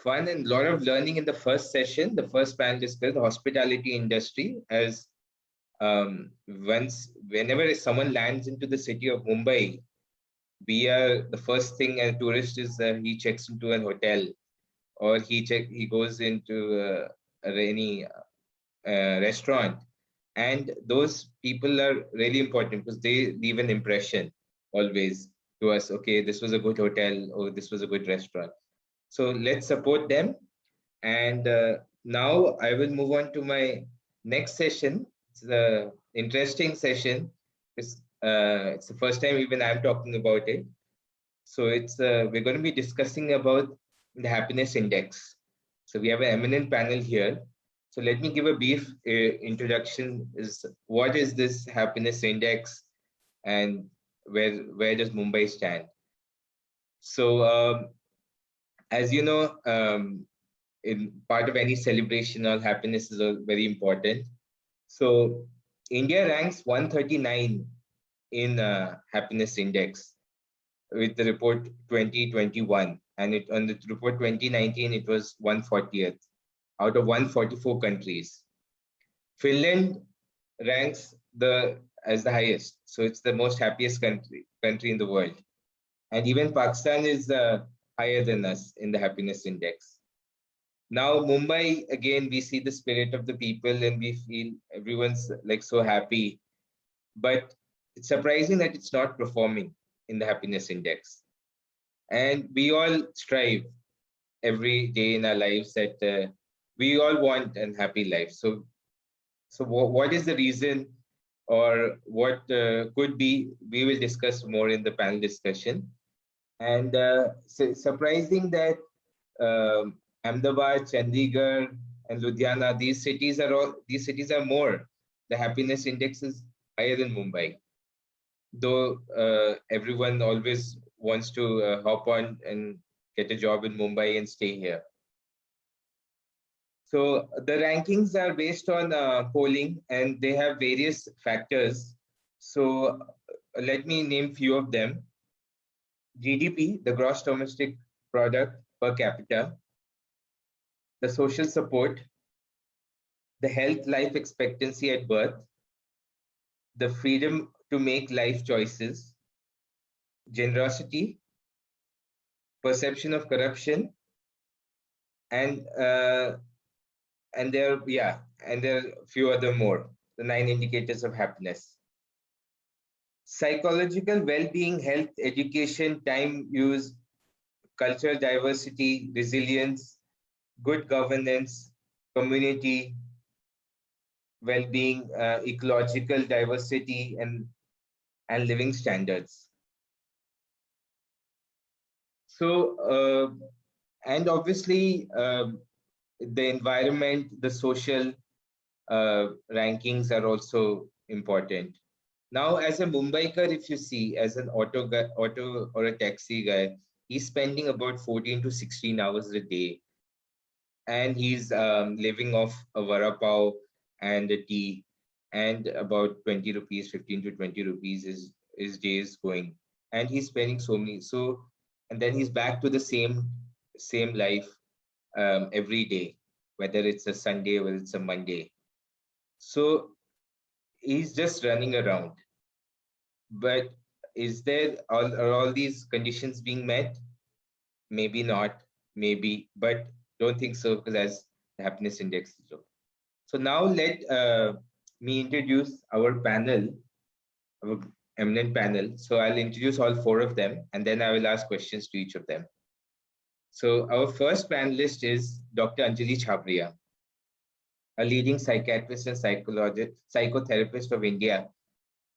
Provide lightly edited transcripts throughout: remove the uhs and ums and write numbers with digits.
fun and a lot of learning in the first session. The first panel discussed the hospitality industry as whenever someone lands into the city of Mumbai, we are the first thing a tourist is he checks into an hotel or he goes into any restaurant, and those people are really important because they leave an impression always to us. Okay, this was a good hotel or this was a good restaurant. So let's support them. And now I will move on to my next session. It's the interesting session. It's the first time even I'm talking about it. So we're going to be discussing about the happiness index. So we have an eminent panel here. So let me give a brief introduction. Is what is this happiness index, and where does Mumbai stand? So as you know, in part of any celebration, all happiness is very important. So India ranks 139 in happiness index with the report 2021, and on the report 2019 it was 140th out of 144 countries. Finland ranks as the highest, so it's the most happiest country in the world, and even Pakistan is higher than us in the happiness index. Now Mumbai, again, we see the spirit of the people and we feel everyone's like so happy, but it's surprising that it's not performing in the happiness index. And we all strive every day in our lives that we all want a happy life. So what is the reason, or what could be? We will discuss more in the panel discussion. And surprising that Ahmedabad, Chandigarh, and Ludhiana, these cities are more. The happiness index is higher than Mumbai, though everyone always wants to hop on and get a job in Mumbai and stay here. So the rankings are based on polling, and they have various factors. So let me name few of them. GDP, the gross domestic product per capita, the social support, the health life expectancy at birth, the freedom to make life choices, generosity, perception of corruption, and there are a few other more, the 9 indicators of happiness. Psychological well-being, health, education, time use, cultural diversity, resilience, good governance, community well-being, ecological diversity, and living standards. So, and obviously, the environment, the social rankings are also important. Now, as a Mumbaikar, if you see, as an auto or a taxi guy, he's spending about 14 to 16 hours a day, and he's living off a vada pav and a tea, and about 20 rupees, 15 to 20 rupees is his days going, and he's spending so many. So, and then he's back to the same life every day, whether it's a Sunday, whether it's a Monday. So he's just running around. But are all these conditions being met? Maybe not, maybe, but don't think so, because as the happiness index is low. So now let me introduce our panel, our eminent panel. So I'll introduce all 4 of them, and then I will ask questions to each of them. So our first panelist is Dr. Anjali Chhabria, a leading psychiatrist and psychotherapist of India,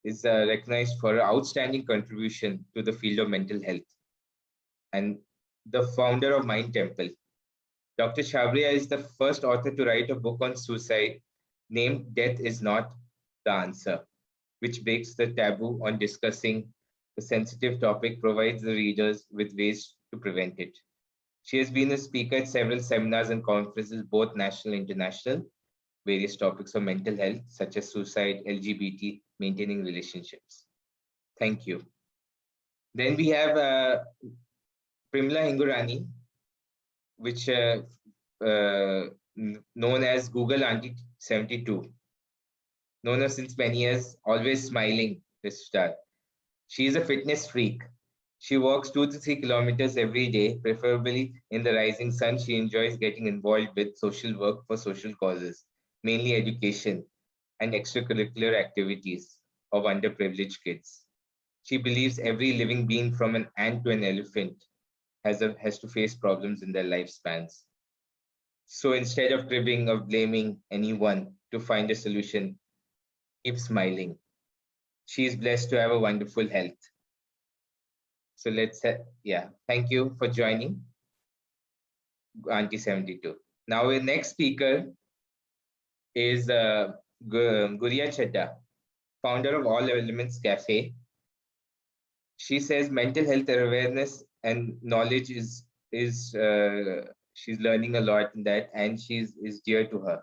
is recognized for her outstanding contribution to the field of mental health, and the founder of Mind Temple. Dr. Chhabria is the first author to write a book on suicide named Death is Not the Answer, which breaks the taboo on discussing the sensitive topic, provides the readers with ways to prevent it. She has been a speaker at several seminars and conferences, both national and international, various topics of mental health, such as suicide, LGBT, maintaining relationships. Thank you. Then we have Primla Hingorani, which known as Google Auntie 72. Known her since many years, always smiling, this star. She is a fitness freak. She walks 2 to 3 kilometers every day, preferably in the rising sun. She enjoys getting involved with social work for social causes, mainly education and extracurricular activities of underprivileged kids. She believes every living being from an ant to an elephant has to face problems in their lifespans. So instead of cribbing or blaming anyone to find a solution, keep smiling. She is blessed to have a wonderful health. So thank you for joining Auntie 72. Now, our next speaker is Guria Chadda, founder of All Elements Cafe. She says mental health awareness and knowledge is she's learning a lot in that, and is dear to her.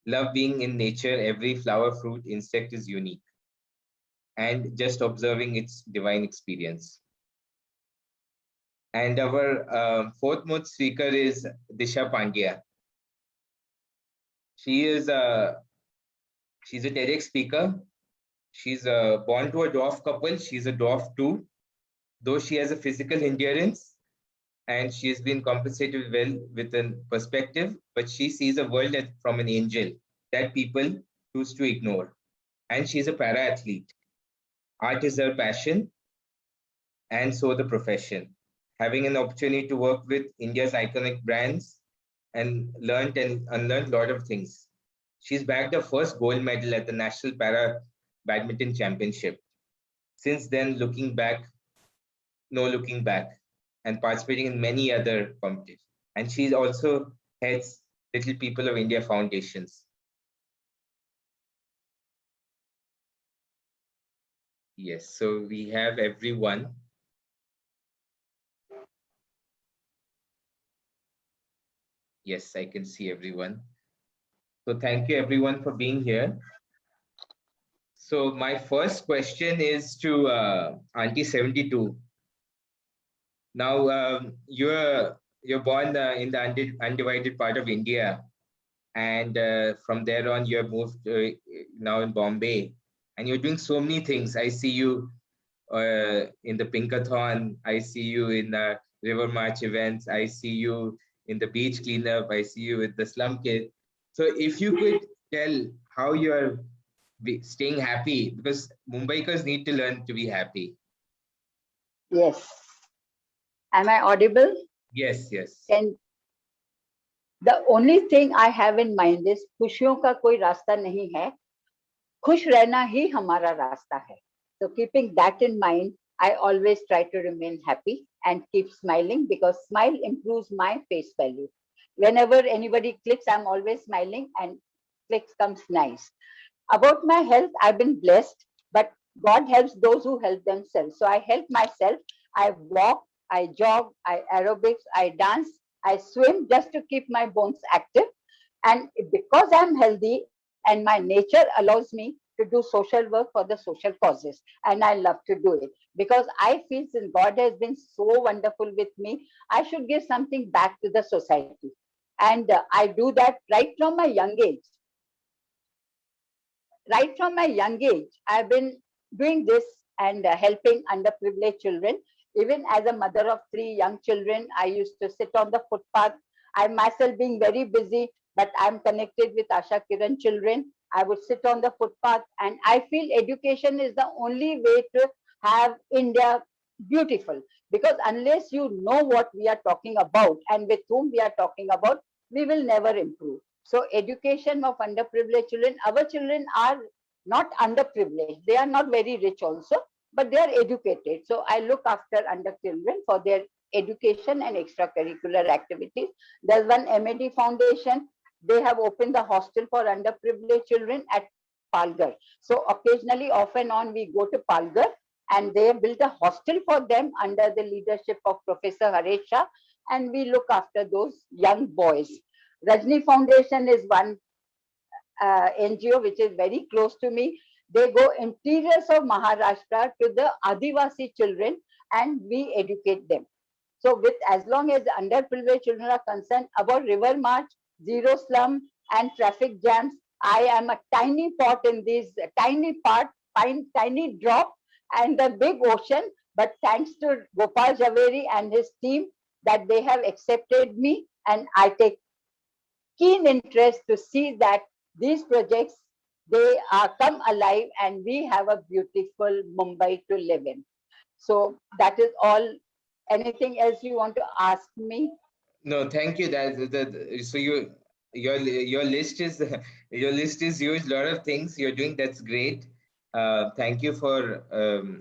Love being in nature, every flower, fruit, insect is unique, and just observing its divine experience. And our fourth most speaker is Disha Pandya. She's a TEDx speaker. She's born to a dwarf couple. She's a dwarf too, though she has a physical endurance and she's been compensated well with a perspective, but she sees a world from an angel that people choose to ignore. And she's a para athlete. Art is her passion, and so the profession. Having an opportunity to work with India's iconic brands and learned and unlearned a lot of things. She's bagged her first gold medal at the National Para Badminton Championship. Since then, no looking back, and participating in many other competitions. And she also heads Little People of India Foundations. Yes, so we have everyone. Yes, I can see everyone. So thank you everyone for being here. So my first question is to Auntie 72. Now you're born in the undivided part of India, and from there on you have moved now in Bombay, and you're doing so many things. I see you in the Pinkathon. I see you in River March events. I see you in the beach cleanup. I see you with the slum kid. So if you could tell how you're staying happy, because Mumbaikars need to learn to be happy. Yes. Am I audible? Yes, yes. And the only thing I have in mind is खुशियों का कोई रास्ता नहीं है, खुश रहना ही हमारा रास्ता है. So keeping that in mind, I always try to remain happy and keep smiling, because smile improves my face value. Whenever anybody clicks, I'm always smiling and clicks comes nice. About my health, I've been blessed, but God helps those who help themselves. So I help myself. I walk, I jog, I aerobics, I dance, I swim just to keep my bones active. And because I'm healthy and my nature allows me to do social work for the social causes, and I love to do it because I feel since God has been so wonderful with me, I should give something back to the society. And I do that right from my young age. Right from my young age, I've been doing this and helping underprivileged children. Even as a mother of 3 young children, I used to sit on the footpath. I myself being very busy, but I'm connected with Asha Kiran children. I would sit on the footpath, and I feel education is the only way to have India beautiful. Because unless you know what we are talking about and with whom we are talking about, we will never improve. So education of underprivileged children, our children are not underprivileged. They are not very rich also, but they are educated. So I look after under children for their education and extracurricular activities. There's one MAD Foundation. They have opened the hostel for underprivileged children at Palghar. So occasionally, off and on, we go to Palghar, and they have built a hostel for them under the leadership of Professor Haresh Shah, and we look after those young boys. Rajni Foundation is one NGO which is very close to me. They go interiors of Maharashtra to the Adivasi children and we educate them. So with as long as underprivileged children are concerned about river march, zero slum and traffic jams, I am a tiny pot in this tiny part, tiny drop and the big ocean. But thanks to Gopal Javeri and his team that they have accepted me, and I take keen interest to see that these projects, they are come alive and we have a beautiful Mumbai to live in. So that is all. Anything else you want to ask me? No, thank you. So your list is your list is huge. Lot of things you're doing. That's great. Thank you for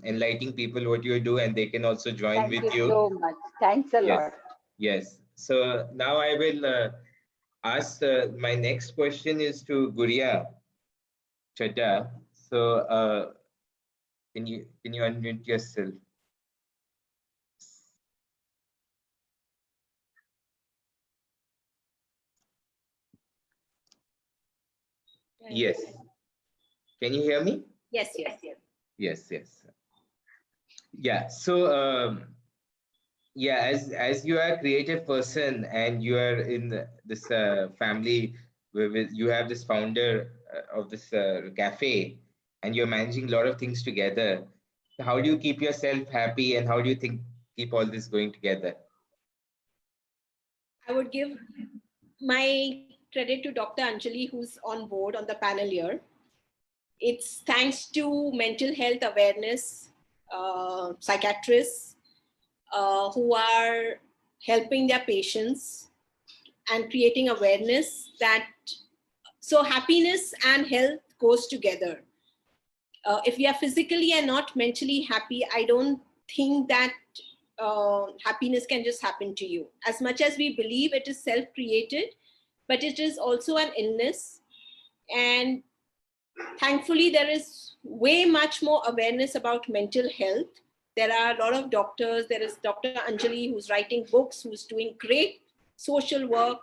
enlightening people what you do, and they can also join Thank with you you. so much. Thanks a Yes, lot. yes. So now I will ask my next question is to Guria Chadha. So can you unmute yourself? Yes. Can you hear me? Yes, yes. Yes, yes. Yeah. So yeah, as you are a creative person and you are in this family where you have this founder of this cafe and you're managing a lot of things together. How do you keep yourself happy and how do you think keep all this going together? I would give my credit to Dr. Anjali, who's on board on the panel here. It's thanks to mental health awareness psychiatrists who are helping their patients and creating awareness that so happiness and health goes together. If we are physically and not mentally happy, I don't think that happiness can just happen to you. As much as we believe it is self-created, but it is also an illness. And thankfully, there is way much more awareness about mental health. There are a lot of doctors. There is Dr. Anjali, who's writing books, who's doing great social work,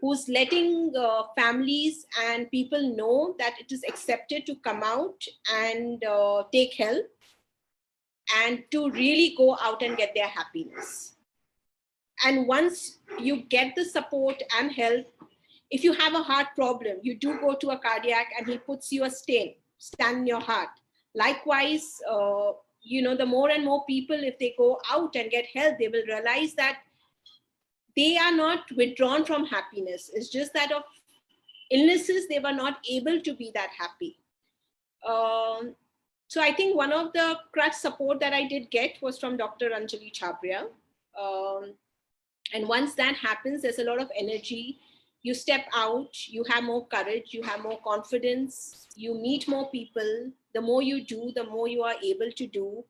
who's letting families and people know that it is accepted to come out and take help and to really go out and get their happiness. And once you get the support and help, if you have a heart problem, you do go to a cardiac and he puts you a stand in your heart. Likewise, the more and more people, if they go out and get help, they will realize that they are not withdrawn from happiness. It's just that of illnesses, they were not able to be that happy. So I think one of the crutch support that I did get was from Dr. Anjali Chhabria. And once that happens, there's a lot of energy. You step out, you have more courage, you have more confidence, you meet more people. The more you do, the more you are able to do.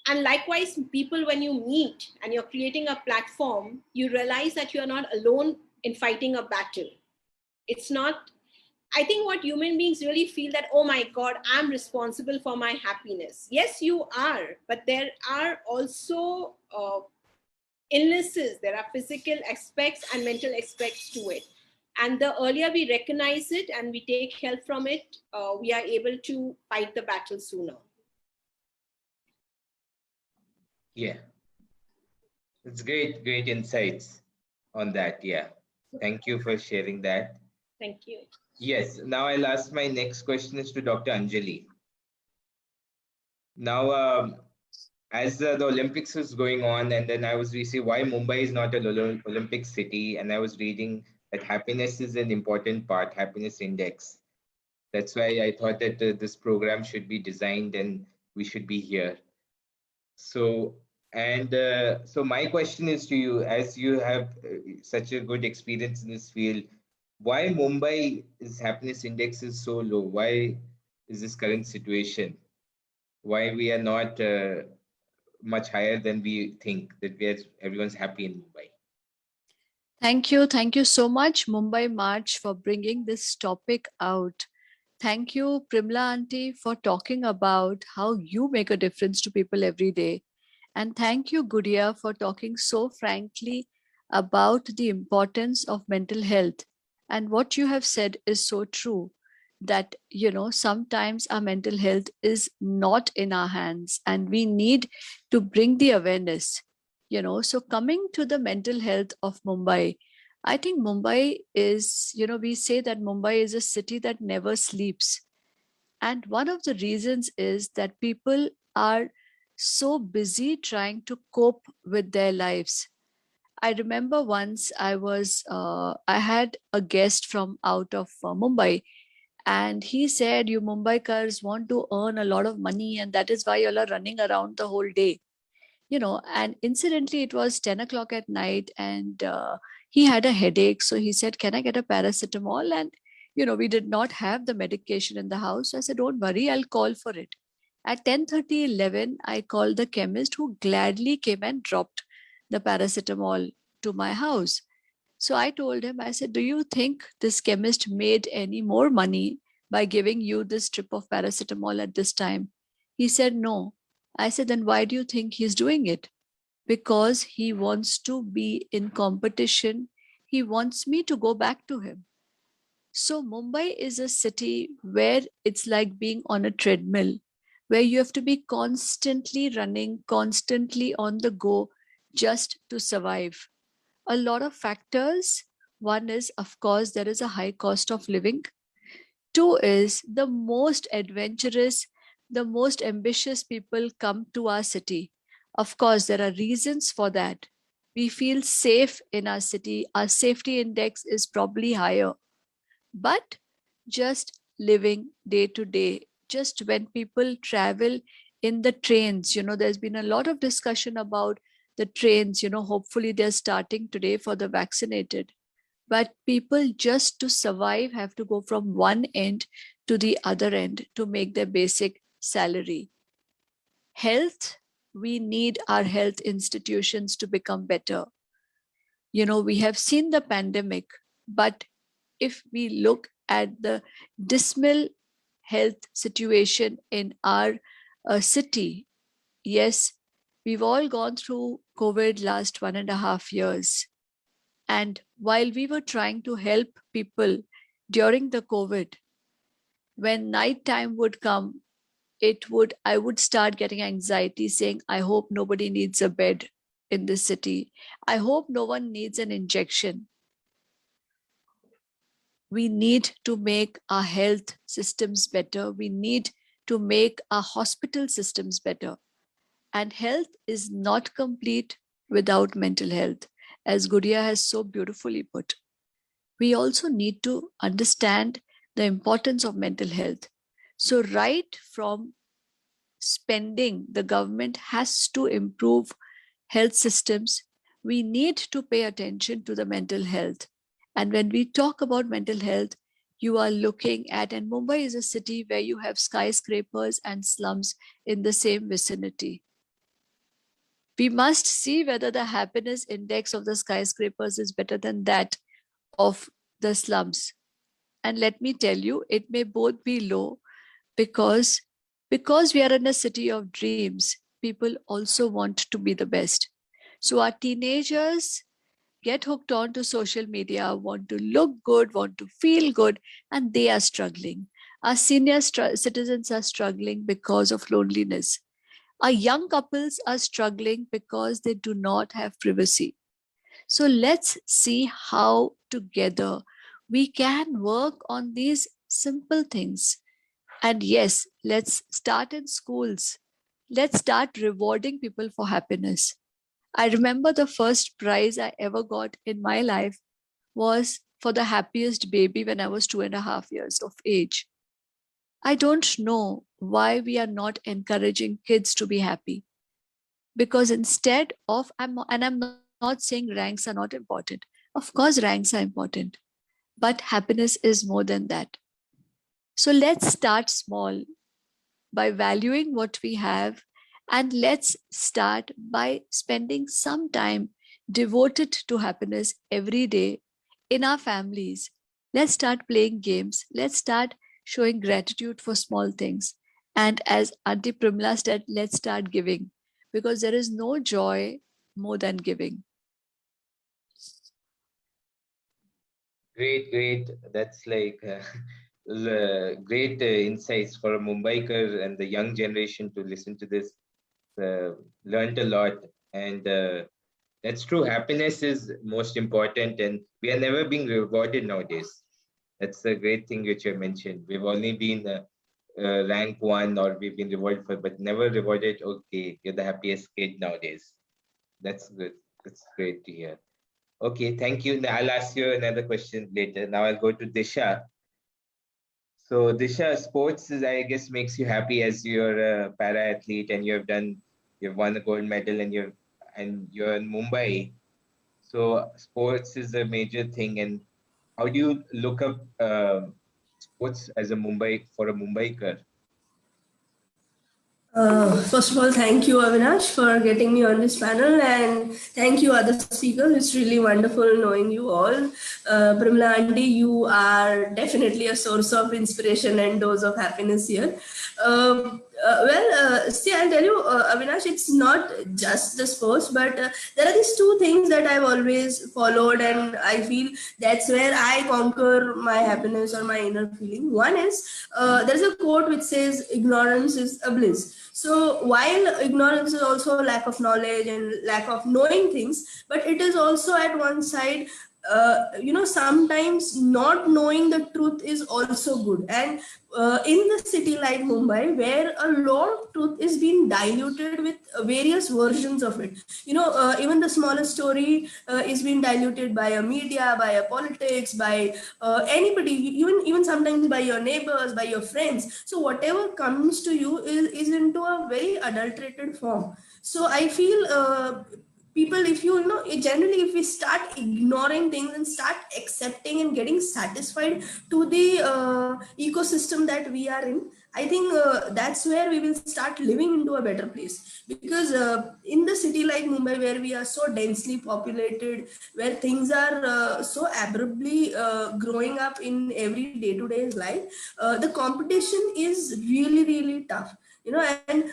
And likewise, people, when you meet and you're creating a platform, you realize that you're not alone in fighting a battle. It's not, I think what human beings really feel that, oh my God, I'm responsible for my happiness. Yes, you are, but there are also illnesses. There are physical aspects and mental aspects to it. And the earlier we recognize it and we take help from it, we are able to fight the battle sooner. Yeah. It's great insights on that. Yeah. Thank you for sharing that. Thank you. Yes. Now I'll ask my next question is to Dr. Anjali. Now, as the Olympics is going on, and then I was reading why Mumbai is not an Olympic city, and I was reading that happiness is an important part, happiness index. That's why I thought that this program should be designed and we should be here. So, so my question is to you, as you have such a good experience in this field, why Mumbai's happiness index is so low? Why is this current situation? Why we are not much higher than we think that everyone's happy in Mumbai? Thank you so much, Mumbai March, for bringing this topic out. Thank you, Primla Auntie, for talking about how you make a difference to people every day. And thank you, Gudia, for talking so frankly about the importance of mental health. And what you have said is so true. that, sometimes our mental health is not in our hands and we need to bring the awareness. So coming to the mental health of Mumbai, I think Mumbai is, we say that Mumbai is a city that never sleeps. And one of the reasons is that people are so busy trying to cope with their lives. I remember once I had a guest from out of Mumbai, and he said, "You Mumbaikars want to earn a lot of money, and that is why you all are running around the whole day." And incidentally, it was 10 o'clock at night, and he had a headache. So he said, "Can I get a paracetamol?" And, we did not have the medication in the house. So I said, "Don't worry, I'll call for it." At 10:30, 11, I called the chemist who gladly came and dropped the paracetamol to my house. So I told him, I said, "Do you think this chemist made any more money by giving you this strip of paracetamol at this time?" He said, "No." I said, "Then why do you think he's doing it?" "Because he wants to be in competition. He wants me to go back to him." So Mumbai is a city where it's like being on a treadmill, where you have to be constantly running, constantly on the go just to survive. A lot of factors. One is, of course, there is a high cost of living. Two is the most adventurous, the most ambitious people come to our city. Of course, there are reasons for that. We feel safe in our city. Our safety index is probably higher. But just living day to day, just when people travel in the trains, there's been a lot of discussion about the trains, hopefully they're starting today for the vaccinated. But people, just to survive, have to go from one end to the other end to make their basic salary. Health, we need our health institutions to become better. We have seen the pandemic, but if we look at the dismal health situation in our city, yes, we've all gone through COVID last 1.5 years. And while we were trying to help people during the COVID, when night time would come, I would start getting anxiety saying, "I hope nobody needs a bed in this city. I hope no one needs an injection." We need to make our health systems better. We need to make our hospital systems better. And health is not complete without mental health, as Gudia has so beautifully put. We also need to understand the importance of mental health. So, right from spending, the government has to improve health systems. We need to pay attention to the mental health. And when we talk about mental health, you are looking at, and Mumbai is a city where you have skyscrapers and slums in the same vicinity. We must see whether the happiness index of the skyscrapers is better than that of the slums. And let me tell you, it may both be low, because we are in a city of dreams, people also want to be the best. So our teenagers get hooked on to social media, want to look good, want to feel good, and they are struggling. Our senior citizens are struggling because of loneliness. Our young couples are struggling because they do not have privacy. So let's see how together we can work on these simple things. And yes, let's start in schools. Let's start rewarding people for happiness. I remember the first prize I ever got in my life was for the happiest baby when I was 2.5 years of age. I don't know why we are not encouraging kids to be happy. Because instead of, I'm not saying ranks are not important. Of course, ranks are important. But happiness is more than that. So let's start small by valuing what we have, and let's start by spending some time devoted to happiness every day in our families. Let's start playing games. Let's start showing gratitude for small things. And as Auntie Primla said, let's start giving, because there is no joy more than giving. Great, great. That's like great insights for a Mumbaiker and the young generation to listen to this. Learned a lot, and that's true. Happiness is most important, and we are never being rewarded nowadays. That's a great thing which you mentioned. We've only been rank one, or we've been rewarded for, but never rewarded. Okay, you're the happiest kid nowadays. That's good. That's great to hear. Okay, thank you. Now I'll ask you another question later. Now I'll go to Disha. So Disha, sports is, I guess, makes you happy as you're a para athlete and you've won a gold medal and you're in Mumbai. So sports is a major thing. And how do you look up sports as a for a Mumbaiker? First of all, thank you, Avinash, for getting me on this panel, and thank you, other speakers. It's really wonderful knowing you all. Primla Aunty, you are definitely a source of inspiration and dose of happiness here. See, I'll tell you, Avinash, it's not just the sports, but there are these two things that I've always followed, and I feel that's where I conquer my happiness or my inner feeling. One is, there's a quote which says, ignorance is a bliss. So while ignorance is also a lack of knowledge and lack of knowing things, but it is also at one side, sometimes not knowing the truth is also good. And in the city like Mumbai, where a lot of truth is being diluted with various versions of it, even the smallest story is being diluted by a media, by a politics, by anybody, even sometimes by your neighbors, by your friends. So whatever comes to you is into a very adulterated form. So I feel people, if generally, if we start ignoring things and start accepting and getting satisfied to the ecosystem that we are in, I think that's where we will start living into a better place. Because in the city like Mumbai, where we are so densely populated, where things are so abruptly growing up in every day-to-day life, the competition is really, really tough. And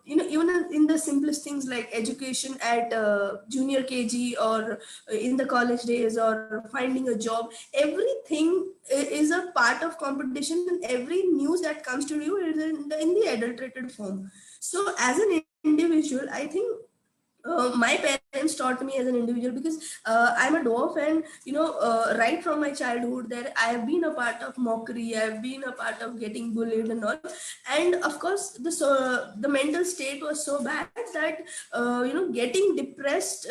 even in the simplest things like education at junior KG or in the college days or finding a job, everything is a part of competition, and every news that comes to you is in the adulterated form. So as an individual, I think my parents taught me as an individual, because I'm a dwarf, and right from my childhood, there I have been a part of mockery, I have been a part of getting bullied and all. And of course the mental state was so bad that getting depressed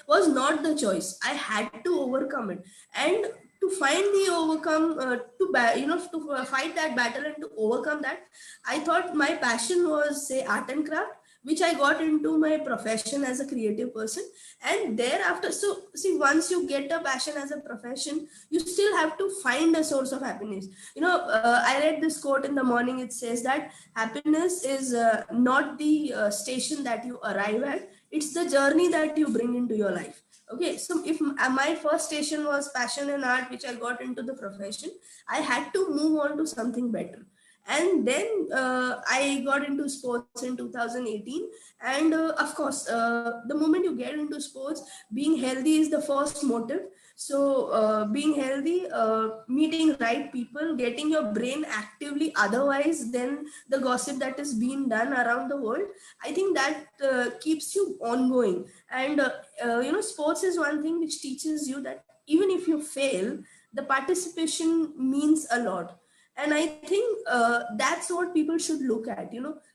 was not the choice. I had to overcome it, and to find the overcome to fight that battle and to overcome that, I thought my passion was, say, art and craft, which I got into my profession as a creative person. And thereafter, so see, once you get a passion as a profession, you still have to find a source of happiness. I read this quote in the morning. It says that happiness is not the station that you arrive at, it's the journey that you bring into your life. Okay, so if my first station was passion and art, which I got into the profession, I had to move on to something better. And then I got into sports in 2018. And of course, the moment you get into sports, being healthy is the first motive. So being healthy, meeting right people, getting your brain actively otherwise than the gossip that is being done around the world, I think that keeps you ongoing. And sports is one thing which teaches you that even if you fail, the participation means a lot. And I think that's what people should look at,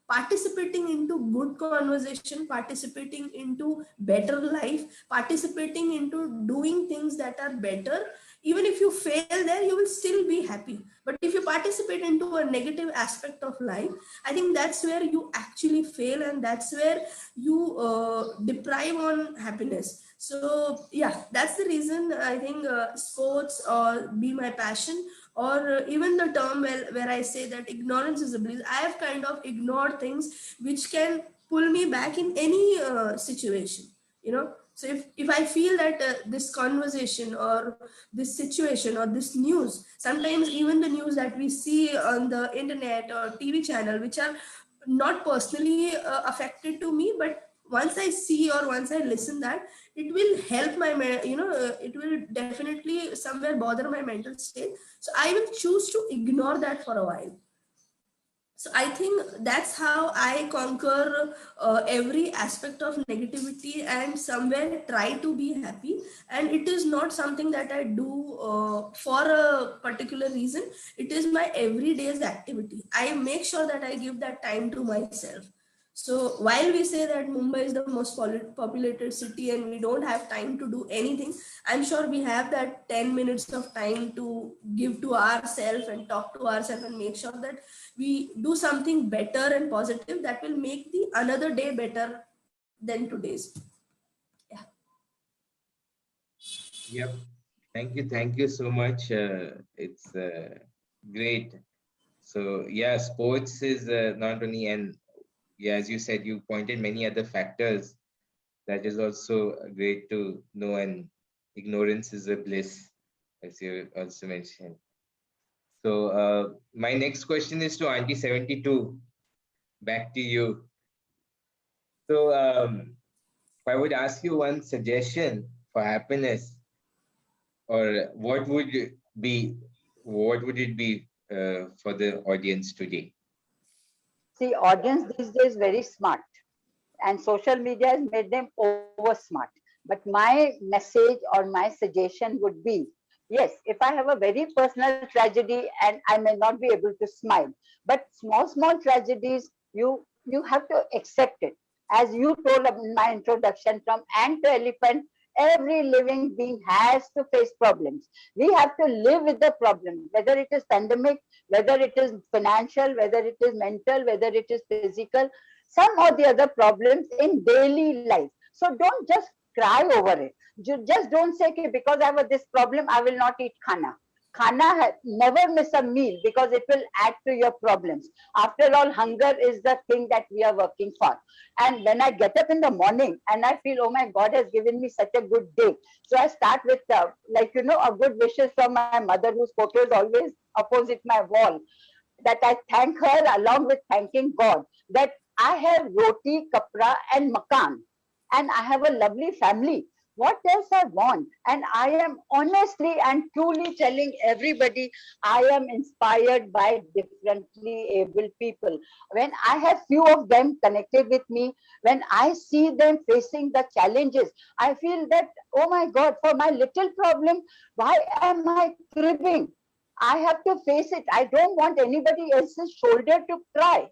participating into good conversation, participating into better life, participating into doing things that are better. Even if you fail there, you will still be happy. But if you participate into a negative aspect of life, I think that's where you actually fail, and that's where you deprive on happiness. So yeah, that's the reason I think sports or be my passion, or even the term where I say that ignorance is a bliss. I have kind of ignored things which can pull me back in any situation, So if I feel that this conversation or this situation or this news, sometimes even the news that we see on the internet or TV channel, which are not personally affected to me, but once I see or once I listen that, it will help my, it will definitely somewhere bother my mental state. So I will choose to ignore that for a while. So I think that's how I conquer every aspect of negativity and somewhere try to be happy. And it is not something that I do for a particular reason. It is my everyday's activity. I make sure that I give that time to myself. So while we say that Mumbai is the most populated city and we don't have time to do anything, I'm sure we have that 10 minutes of time to give to ourselves and talk to ourselves and make sure that we do something better and positive that will make the another day better than today's. Yeah. Yep. Thank you so much. It's great. So yeah, sports is not only, and yeah, as you said, you pointed many other factors. That is also great to know, and ignorance is a bliss, as you also mentioned. So my next question is to Auntie 72. Back to you. So if I would ask you one suggestion for happiness, or what would it be for the audience today? See, audience these days very smart, and social media has made them over smart. But my message or my suggestion would be, yes, if I have a very personal tragedy and I may not be able to smile, but small tragedies, you have to accept it. As you told in my introduction, from ant to elephant, every living being has to face problems. We have to live with the problem, whether it is pandemic, whether it is financial, whether it is mental, whether it is physical, some or the other problems in daily life. So don't just cry over it. You just don't say, "Okay, because I have this problem, I will not eat khana." Never miss a meal because it will add to your problems. After all, hunger is the thing that we are working for. And when I get up in the morning and I feel, oh my God has given me such a good day. So I start with, a good wishes from my mother, whose photo is always opposite my wall, that I thank her along with thanking God that I have roti, kapra, and makan, and I have a lovely family. What else I want? And I am honestly and truly telling everybody, I am inspired by differently able people. When I have few of them connected with me, when I see them facing the challenges, I feel that, oh my God, for my little problem, why am I cribbing? I have to face it. I don't want anybody else's shoulder to cry.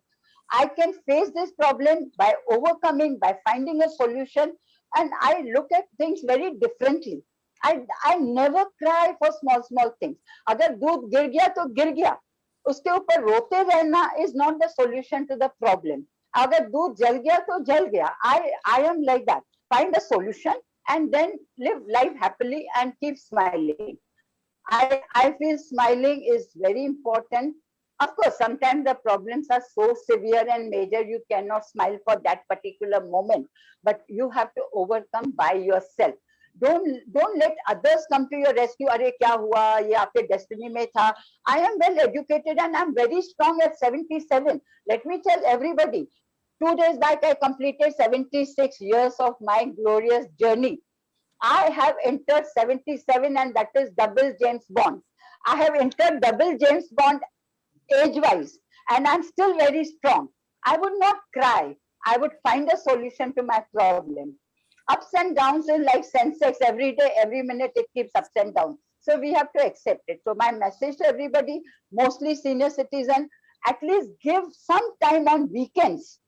I can face this problem by overcoming, by finding a solution, and I look at things very differently. I never cry for small things. अगर दूध गिर गया तो गिर गया, उसके ऊपर रोते रहना is not the solution to the problem. अगर दूध जल गया तो जल गया. I am like that. Find a solution and then live life happily and keep smiling. I feel smiling is very important. Of course, sometimes the problems are so severe and major, you cannot smile for that particular moment, but you have to overcome by yourself. Don't let others come to your rescue. अरे क्या हुआ, ये आपके destiny में था. I am well educated and I'm very strong at 77. Let me tell everybody, 2 days back I completed 76 years of my glorious journey. I have entered 77, and that is double James Bond. I have entered double James Bond age-wise, and I'm still very strong. I would not cry. I would find a solution to my problem. Ups and downs is like Sensex. Every day, every minute, it keeps ups and downs. So we have to accept it. So my message to everybody, mostly senior citizen, at least give some time on weekends.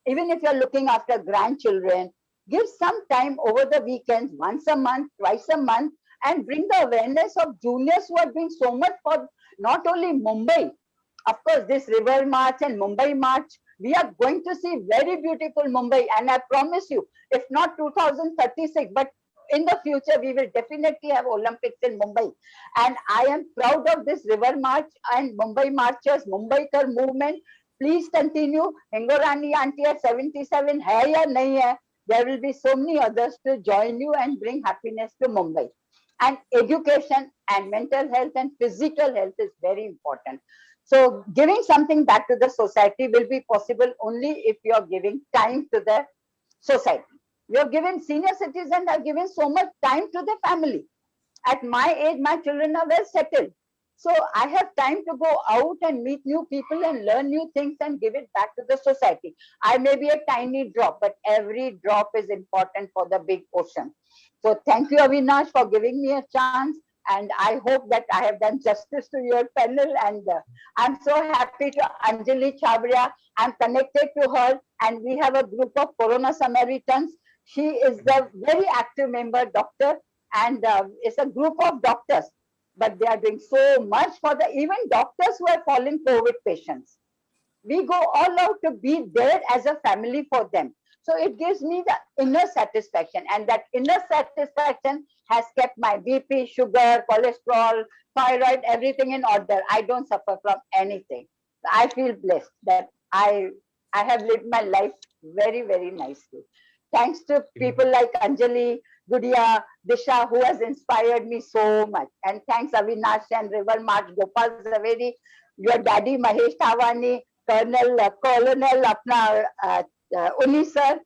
Even if you're looking after grandchildren, give some time over the weekends, once a month, twice a month, and bring the awareness of juniors who are doing so much for not only Mumbai. Of course, this River March and Mumbai March, we are going to see very beautiful Mumbai. And I promise you, if not 2036, but in the future, we will definitely have Olympics in Mumbai. And I am proud of this River March and Mumbai Marchers, Mumbaikar movement. Please continue. Hingorani auntie at 77 hai ya nahi hai. There will be so many others to join you and bring happiness to Mumbai. And education and mental health and physical health is very important. So giving something back to the society will be possible only if you're giving time to the society. We have given senior citizens have given so much time to the family. At my age, my children are well settled. So I have time to go out and meet new people and learn new things and give it back to the society. I may be a tiny drop, but every drop is important for the big ocean. So thank you, Avinash, for giving me a chance. And I hope that I have done justice to your panel. And I'm so happy to Anjali Chabria. I'm connected to her, and we have a group of Corona Samaritans. She is the very active member, doctor, and it's a group of doctors, but they are doing so much for the even doctors who are fallen COVID patients. We go all out to be there as a family for them. So it gives me the inner satisfaction, and that inner satisfaction has kept my BP, sugar, cholesterol, thyroid, everything in order. I don't suffer from anything. I feel blessed that I have lived my life very, very nicely. Thanks to people like Anjali, Gudia, Disha, who has inspired me so much. And thanks Avinash and River March, Gopal Zaveri, your daddy Mahesh Tawani, Colonel Apna Uni sir.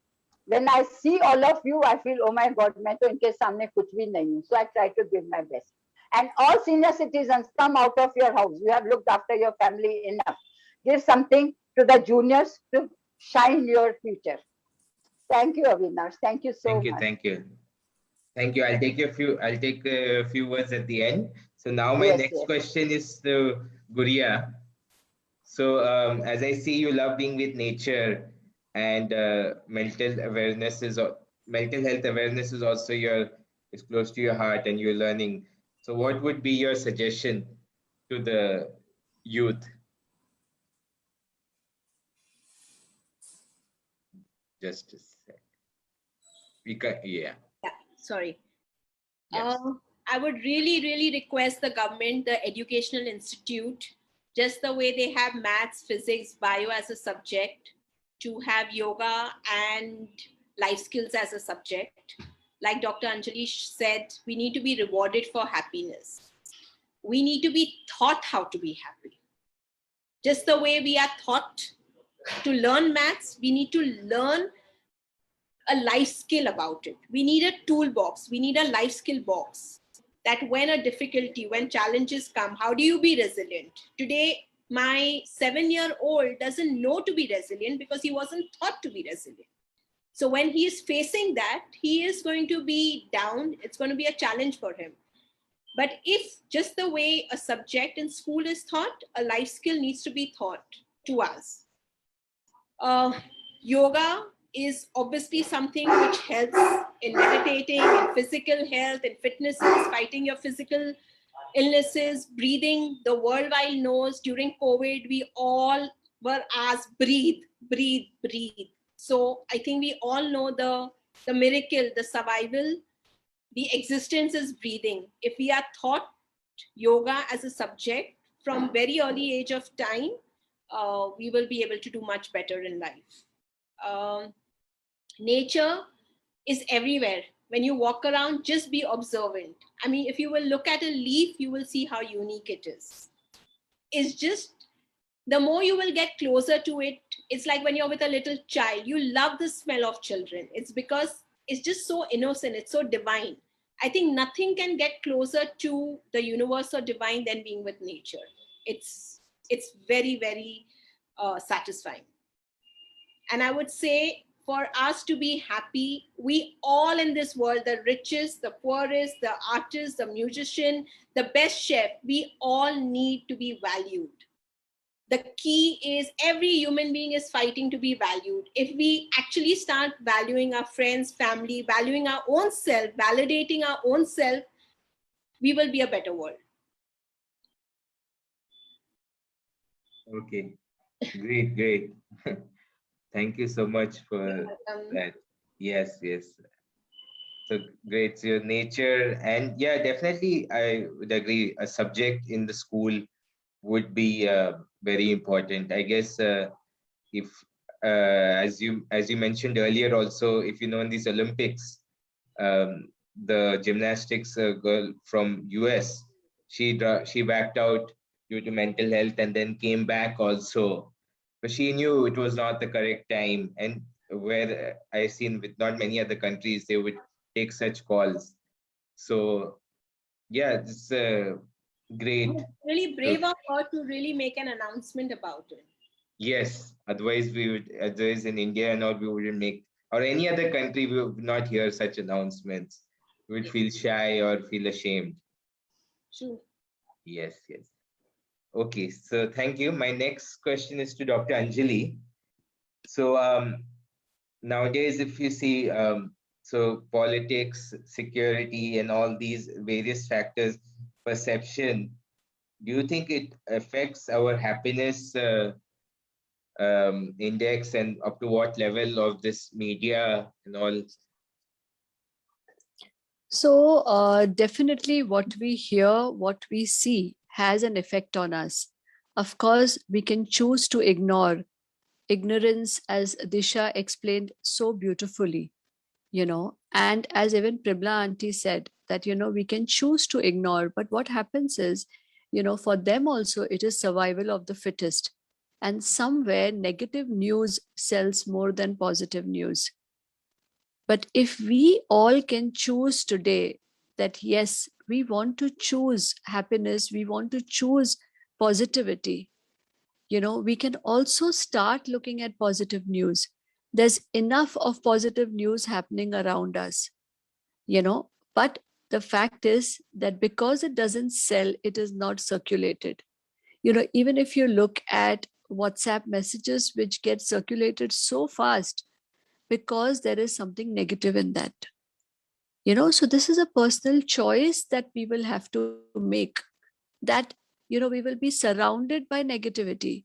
When I see all of you, I feel, oh my God, मैं तो इनके सामने कुछ भी नहीं हूँ. So I try to give my best. And all senior citizens, come out of your house. You have looked after your family enough. Give something to the juniors to shine your future. Thank you, Avinash. Thank you so much. Thank you. Thank you. I'll take a few words at the end. So now my Yes, next yes. question is to Guria. So as I see, you love being with nature, and mental health awareness is also is close to your heart, and you're learning. So what would be your suggestion to the youth? Just a sec. Yeah. Sorry. Yes. I would really request the government, the Educational Institute, just the way they have maths, physics, bio as a subject, to have yoga and life skills as a subject. Like Dr. Anjali said, we need to be rewarded for happiness. We need to be taught how to be happy. Just the way we are taught to learn maths, we need to learn a life skill about it. We need a toolbox. We need a life skill box, that when a difficulty, when challenges come, how do you be resilient? Today, my 7-year-old doesn't know to be resilient because he wasn't taught to be resilient. So when he is facing that, he is going to be down. It's going to be a challenge for him. But if just the way a subject in school is taught, a life skill needs to be taught to us. Yoga is obviously something which helps in meditating, in physical health, in fitnesses, fighting your physical illnesses, breathing. The worldwide knows during COVID, we all were asked, breathe, breathe, breathe. So I think we all know the miracle, the survival, the existence is breathing. If we are taught yoga as a subject from very early age of time, we will be able to do much better in life. Nature is everywhere. When you walk around, just be observant. I mean, if you will look at a leaf, you will see how unique it is. It's just, the more you will get closer to it, it's like when you're with a little child, you love the smell of children. It's because it's just so innocent, it's so divine. I think nothing can get closer to the universe or divine than being with nature. It's very satisfying. And I would say, for us to be happy, we all in this world, the richest, the poorest, the artist, the musician, the best chef, we all need to be valued. The key is every human being is fighting to be valued. If we actually start valuing our friends, family, valuing our own self, validating our own self, we will be a better world. Okay. Great. Thank you so much for that. Yes. So great. So nature, and yeah, definitely I would agree. A subject in the school would be very important. I guess if as you mentioned earlier, also, if you know, in these Olympics, the gymnastics girl from US, she backed out due to mental health and then came back also. But she knew it was not the correct time. And where I've seen with not many other countries, they would take such calls. So yeah, it's great. Really brave of her to really make an announcement about it. Yes, otherwise in India and all, we wouldn't make, or any other country, we would not hear such announcements. We would feel shy or feel ashamed. True. Yes, yes. Okay, so thank you. My next question is to Dr. Anjali. So nowadays, if you see, so politics, security, and all these various factors, perception, do you think it affects our happiness index, and up to what level of this media and all? So definitely what we hear, what we see has an effect on us. Of course, we can choose to ignore ignorance, as Disha explained so beautifully, and as even Pribla auntie said, that, we can choose to ignore, but what happens is, for them also, it is survival of the fittest. And somewhere negative news sells more than positive news. But if we all can choose today that, yes, we want to choose happiness, we want to choose positivity, we can also start looking at positive news. There's enough of positive news happening around us, but the fact is that because it doesn't sell, it is not circulated. Even if you look at WhatsApp messages, which get circulated so fast, because there is something negative in that. So this is a personal choice that we will have to make, that, we will be surrounded by negativity,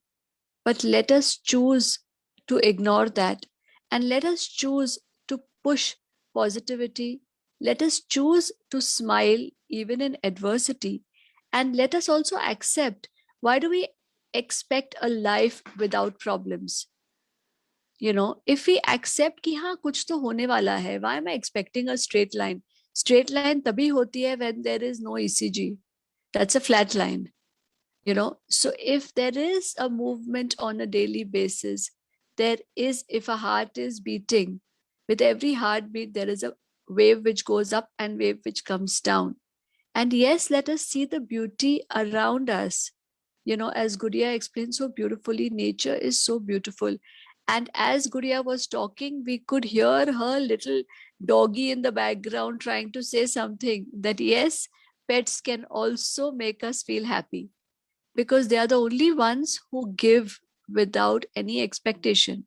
but let us choose to ignore that, and let us choose to push positivity. Let us choose to smile even in adversity, and let us also accept, why do we expect a life without problems? If we accept कि हाँ कुछ तो होने वाला है, why am I expecting a straight line? Straight line तभी होती है when there is no ECG. That's a flat line. So if there is a movement on a daily basis, if a heart is beating, with every heartbeat, there is a wave which goes up and wave which comes down. And yes, let us see the beauty around us. As Gudiya explained so beautifully, nature is so beautiful. And as Gudiya was talking, we could hear her little doggy in the background trying to say something, that yes, pets can also make us feel happy, because they are the only ones who give without any expectation.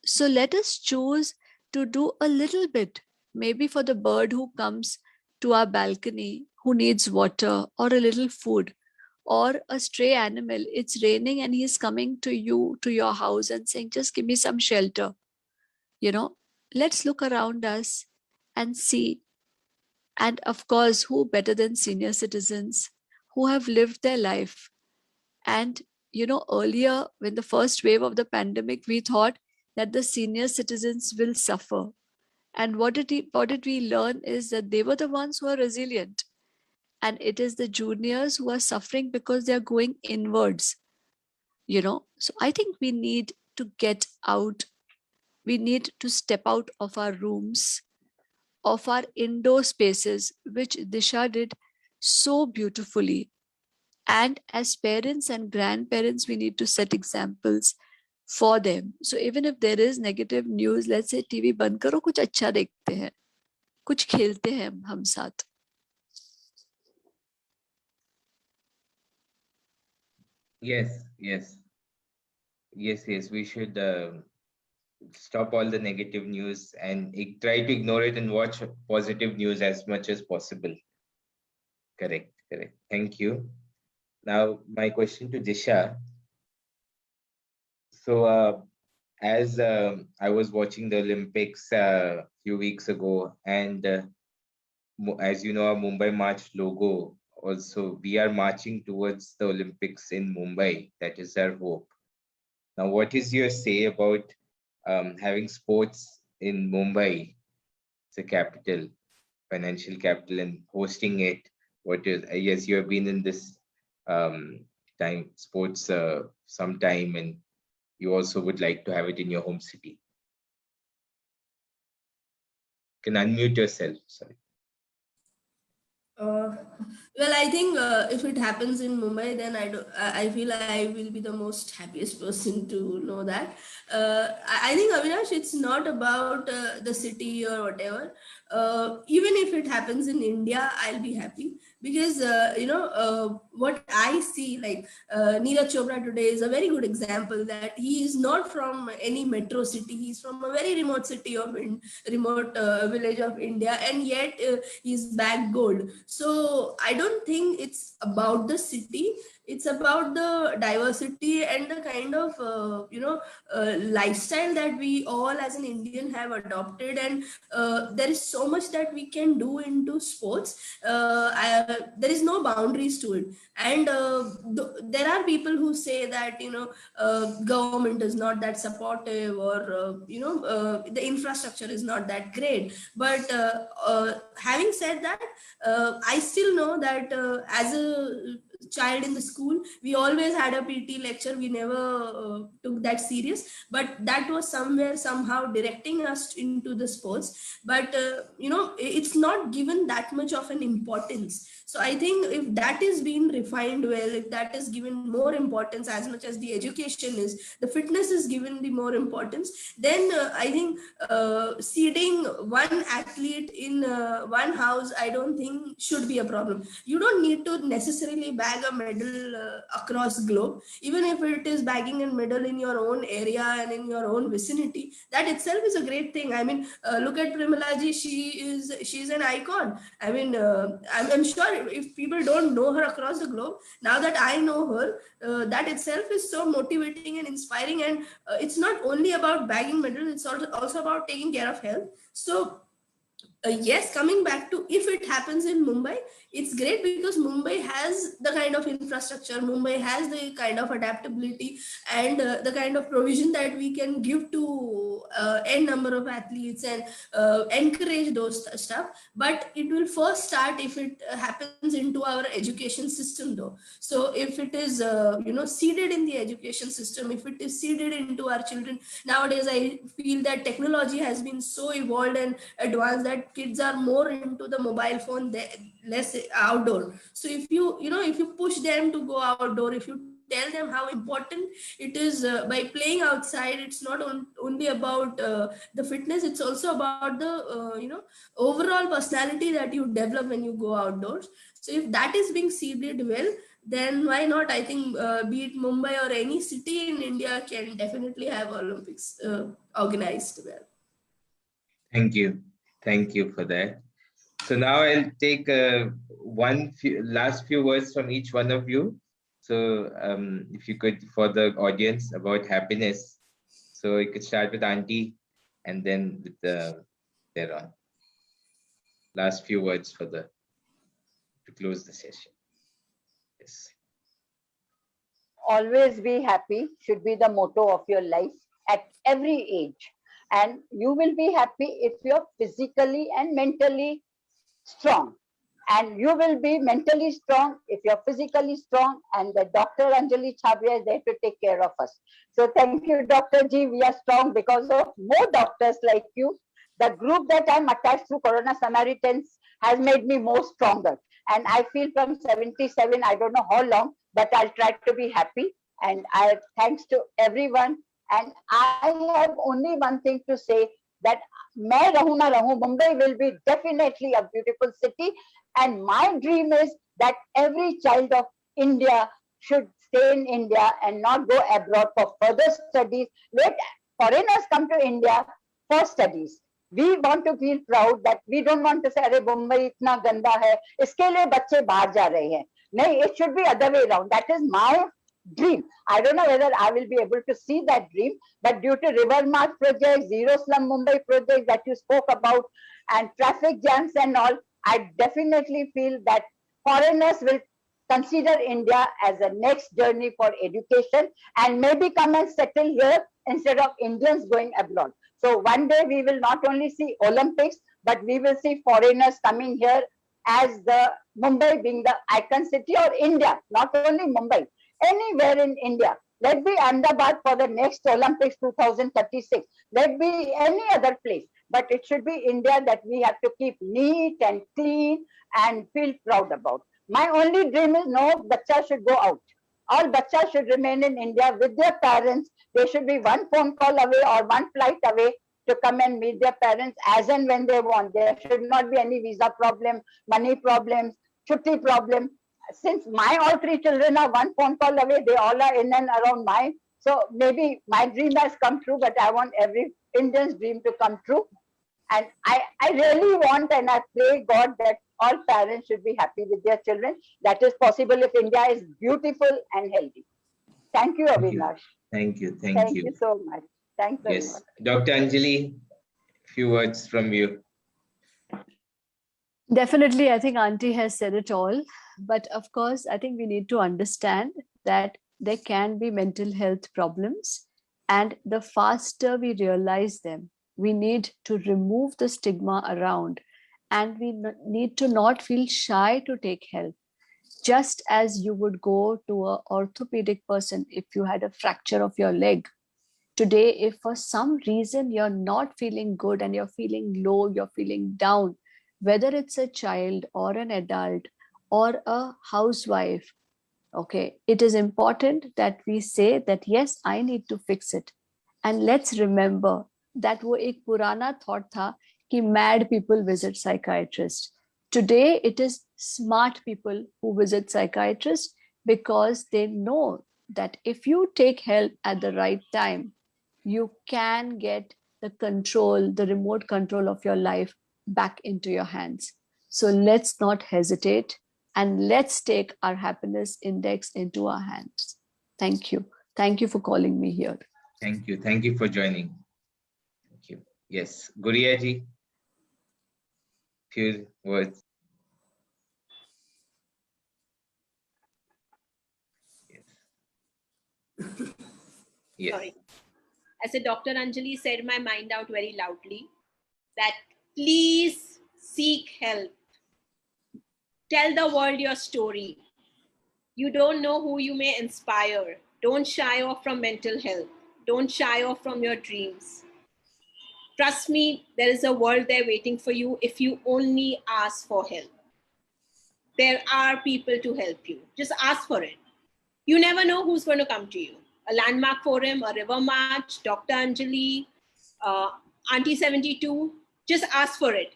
So let us choose to do a little bit, maybe for the bird who comes to our balcony, who needs water or a little food, or a stray animal. It's raining and he's coming to you, to your house, and saying, just give me some shelter. Let's look around us and see. And of course, who better than senior citizens who have lived their life? And earlier, when the first wave of the pandemic, we thought that the senior citizens will suffer. And what did we learn is that they were the ones who are resilient. And it is the juniors who are suffering because they are going inwards. So I think we need to get out. We need to step out of our rooms, of our indoor spaces, which Disha did so beautifully. And as parents and grandparents, we need to set examples for them. So even if there is negative news, let's say TV बंद करो, कुछ अच्छा देखते हैं, कुछ खेलते हैं हम साथ. Yes, yes, yes. We should stop all the negative news and try to ignore it and watch positive news as much as possible. Correct, correct. Thank you. Now, my question to Disha. So, as I was watching the Olympics a few weeks ago, and as you know, our Mumbai March logo, also, we are marching towards the Olympics in Mumbai. That is our hope. Now, what is your say about having sports in Mumbai, the capital, financial capital, and hosting it? What is, yes, you have been in this sports some time, and you also would like to have it in your home city. You can unmute yourself. Sorry. Well, I think if it happens in Mumbai, then I feel I will be the most happiest person to know that. I think, Avinash, it's not about the city or whatever. Even if it happens in India, I'll be happy because what I see, like Neeraj Chopra today is a very good example that he is not from any metro city. He's from a very remote city of remote village of India, and yet he's bagged gold. So I don't think it's about the city. It's about the diversity and the kind of lifestyle that we all as an Indian have adopted, and there is so much that we can do into sports. There is no boundaries to it, and there are people who say that government is not that supportive, or the infrastructure is not that great. But having said that, I still know that as a child in the school, we always had a PT lecture. We never took that serious, but that was somewhere somehow directing us into the sports. But it's not given that much of an importance. So I think if that is being refined well, if that is given more importance as much as the education is, the fitness is given the more importance, then I think seeding one athlete in one house, I don't think should be a problem. You don't need to necessarily bag a medal across globe. Even if it is bagging a medal in your own area and in your own vicinity, that itself is a great thing. I mean, look at Primalaji. She's an icon. I mean, I'm sure if people don't know her across the globe, now that I know her, that itself is so motivating and inspiring. And it's not only about bagging medals, it's also about taking care of health. So yes, coming back to if it happens in Mumbai, it's great because Mumbai has the kind of infrastructure, Mumbai has the kind of adaptability and the kind of provision that we can give to n number of athletes and encourage those stuff. But it will first start if it happens into our education system, though. So if it is seeded in the education system, if it is seeded into our children, nowadays I feel that technology has been so evolved and advanced that kids are more into the mobile phone, less outdoor. So if you push them to go outdoor, if you tell them how important it is by playing outside, it's not only about the fitness, it's also about the overall personality that you develop when you go outdoors. So if that is being seeded well, then why not? I think be it Mumbai or any city in India can definitely have Olympics organized well. Thank you for that. So now I'll take last few words from each one of you. So if you could, for the audience, about happiness. So you could start with Auntie and then with thereon. Last few words to close the session. Yes. Always be happy should be the motto of your life at every age. And you will be happy if you're physically and mentally strong. And you will be mentally strong if you're physically strong. And the Dr. Anjali Chhabria is there to take care of us. So thank you, Dr. G. We are strong because of more doctors like you. The group that I'm attached to, Corona Samaritans, has made me more stronger. And I feel from 77, I don't know how long, but I'll try to be happy. And thanks to everyone. And I have only one thing to say, that मैं रहूं ना रहूं, Mumbai will be definitely a beautiful city. And my dream is that every child of India should stay in India and not go abroad for further studies. Let foreigners come to India for studies. We want to feel proud that we don't want to say, अरे मुंबई इतना गंदा है, इसके लिए बच्चे बाहर जा रहे हैं. नहीं, it should be other way around. That is my dream. I don't know whether I will be able to see that dream, but due to River March project, Zero Slum Mumbai project that you spoke about, and traffic jams and all, I definitely feel that foreigners will consider India as a next journey for education and maybe come and settle here instead of Indians going abroad. So one day we will not only see Olympics, but we will see foreigners coming here as the Mumbai being the icon city, or India, not only Mumbai, anywhere in India. Let be Ahmedabad for the next Olympics 2036. Let be any other place. but it should be India that we have to keep neat and clean and feel proud about. My only dream is no bacha should go out. All bachas should remain in India with their parents. They should be one phone call away or one flight away to come and meet their parents as and when they want. There should not be any visa problem, money problems, chutti problem. Since my all three children are one phone call away, they all are in and around mine. So maybe my dream has come true, but I want every Indian's dream to come true. And I really want and I pray God that all parents should be happy with their children. That is possible if India is beautiful and healthy. Thank you, Thank you. Avinash. Thank you. Thank you so much. Thanks a Yes. lot. Dr. Anjali, few words from you. Definitely, I think Auntie has said it all. But of course, I think we need to understand that there can be mental health problems. And the faster we realize them, we need to remove the stigma around. And we need to not feel shy to take help. Just as you would go to an orthopedic person if you had a fracture of your leg. Today, if for some reason you're not feeling good and you're feeling low, you're feeling down, whether it's a child or an adult or a housewife, okay, it is important that we say that, yes, I need to fix it. And let's remember that वो एक पुराना thought था कि mad people visit psychiatrists. Today, it is smart people who visit psychiatrists because they know that if you take help at the right time, you can get the control, the remote control of your life back into your hands. So let's not hesitate and let's take our happiness index into our hands. Thank you. Thank you for calling me here. Thank you. Thank you for joining. Thank you. Yes. Guriya ji, few words. Yes. Yes. Sorry. As a Dr. Anjali said my mind out very loudly, that please seek help. Tell the world your story. You don't know who you may inspire. Don't shy off from mental health. Don't shy off from your dreams. Trust me, there is a world there waiting for you if you only ask for help. There are people to help you. Just ask for it. You never know who's going to come to you. A landmark forum, a river march, Dr. Anjali, Auntie 72, just ask for it.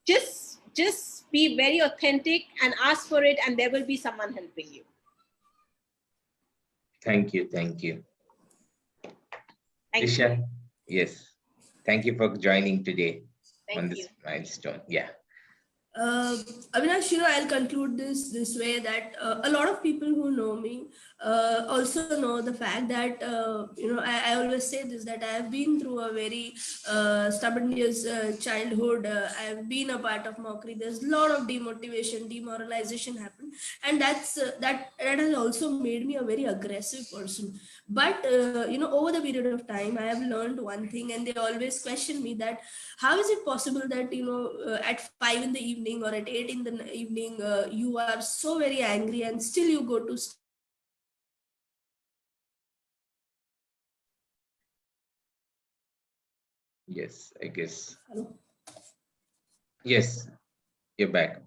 Just be very authentic and ask for it, and there will be someone helping you. Thank you. Thank you. Thank Disha, you. yes. Thank you for joining today on Thank this you. milestone. Yeah. Avinash, I'll conclude this way that a lot of people who know me also know the fact that I always say this, that I have been through a very stubborn childhood. I have been a part of mockery. There's a lot of demotivation, demoralization happened, and that has also made me a very aggressive person. But over the period of time, I have learned one thing, and they always question me that how is it possible that at 5 in the evening or at 8 in the evening you are so very angry and still you go to Yes, I guess. Hello? Yes, you're back.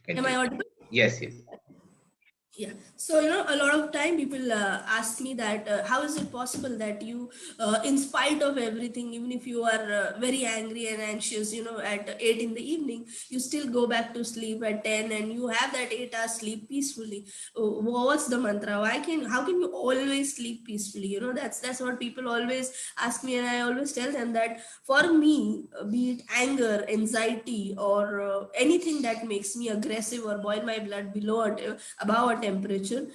Am I audible? Yes, yes. Yeah. So, a lot of time people ask me that how is it possible that you, in spite of everything, even if you are very angry and anxious, at 8 in the evening, you still go back to sleep at 10 and you have that 8 hours sleep peacefully. What's the mantra? How can you always sleep peacefully? That's what people always ask me. And I always tell them that for me, be it anger, anxiety, or anything that makes me aggressive or boil my blood above a temperature,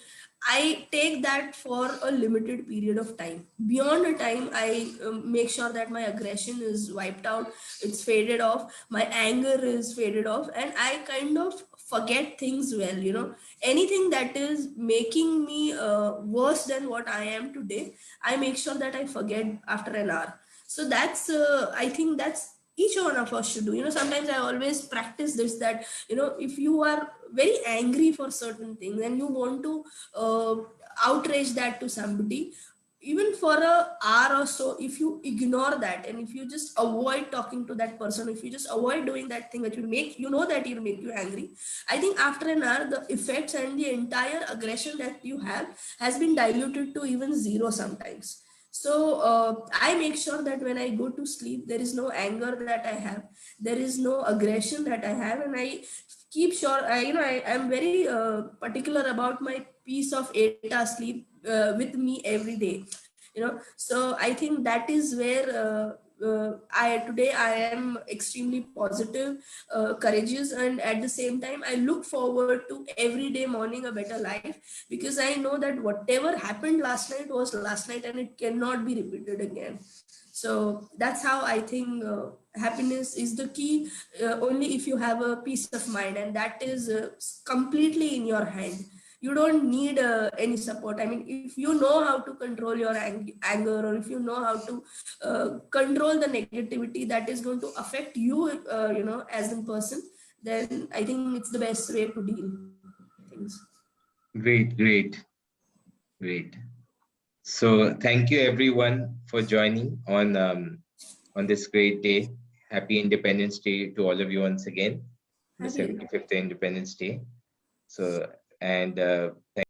I take that for a limited period of time. Beyond a time, I make sure that my aggression is wiped out, it's faded off, my anger is faded off, and I kind of forget things well. Anything that is making me worse than what I am today, I make sure that I forget after an hour. So that's I think that's each one of us should do. Sometimes I always practice this, that if you are very angry for certain things and you want to outrage that to somebody, even for a hour or so, if you ignore that and if you just avoid talking to that person, if you just avoid doing that thing that will make you know that will make you angry, I think after an hour the effects and the entire aggression that you have has been diluted to even zero sometimes. So I make sure that when I go to sleep, there is no anger that I have, there is no aggression that I have, and I keep sure I am very particular about my piece of 8 hours sleep with me every day. So I think that is where I am extremely positive, courageous, and at the same time I look forward to every day morning a better life, because I know that whatever happened last night was last night and it cannot be repeated again. So that's how I think happiness is the key, only if you have a peace of mind, and that is completely in your hand. You don't need any support. I mean, if you know how to control your anger, or if you know how to control the negativity that is going to affect you, as a person, then I think it's the best way to deal things. Great, great, great. So thank you everyone for joining on this great day. Happy Independence Day to all of you once again, the Happy 75th Independence Day. So, and thank